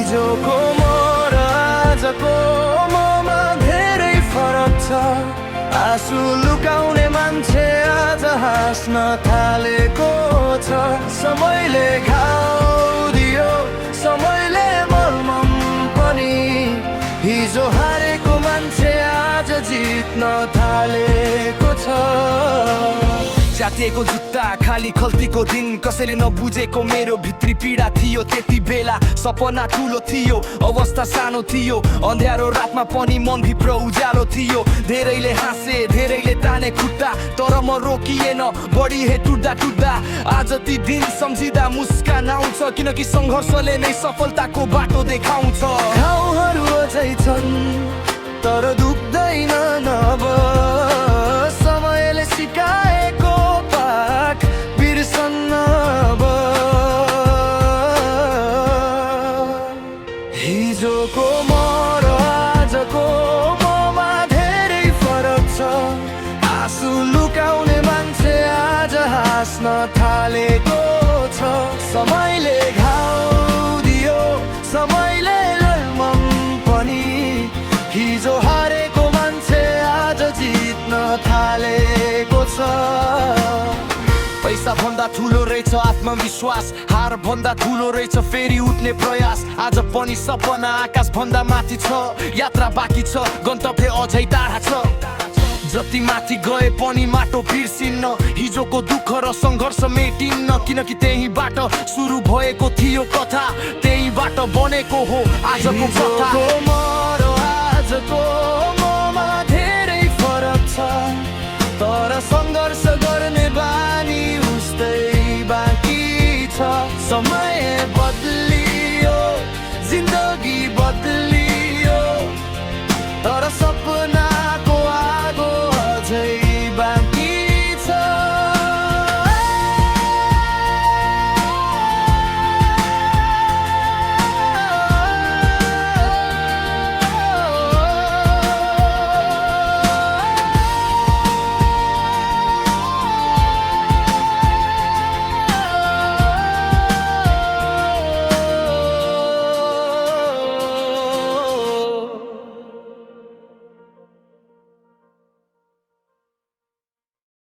हिजोको म र आजको ममा धेरै फरक छ। आँसु लुकाउने मान्छे आज हाँस्न थालेको छ। समयले घाउ दियो, समयले मलमम पनि। हिजो हारेको मान्छे आज जित्न थालेको छ। च्यातिएको जुत्ता खाली खल्तीको दिन, कसैले नबुझेको मेरो भित्री पीडा थियो त्यति बेला। सपना ठुलो थियो, अवस्था सानो थियो, अँध्यारो रातमा पनि मनभित्र उज्यालो थियो। धेरैले हाँसे, धेरैले ताने खुट्टा, तर म रोकिएन बढी हे टुट्दा टुट्दा। आज ती दिन सम्झिँदा मुस्कान आउँछ, किनकि सङ्घर्षले नै सफलताको बाटो देखाउँछ। घाउहरू अझै छन् तर दुख्दैन अब। समयले सिकाएको पाठ बिर्सन्न अब। हिजोको म र आजको ममा धेरै फरक छ। आँसु लुकाउने मान्छे आज हाँस्न थालेको छ। समयले घाउ दियो, समयले मलमम पनि। हिजो हारेको मान्छे आज जित्न थालेको छ। पैसा भन्दा ठुलो रहेछ आत्मविश्वास, हार भन्दा ठुलो रहेछ फेरि उठ्ने प्रयास। आज पनि सपना आकाश भन्दा माथि छ, यात्रा बाँकी छ, गन्तव्य अझै टाढा छ। जति माथि गए पनि माटो बिर्सिन्न, हिजोको दुःख र सङ्घर्ष मेटिन्न। किनकि त्यहीबाट सुरु भएको थियो कथा, त्यहीबाट बनेको हो आजको कथा। हिजोको म र आजको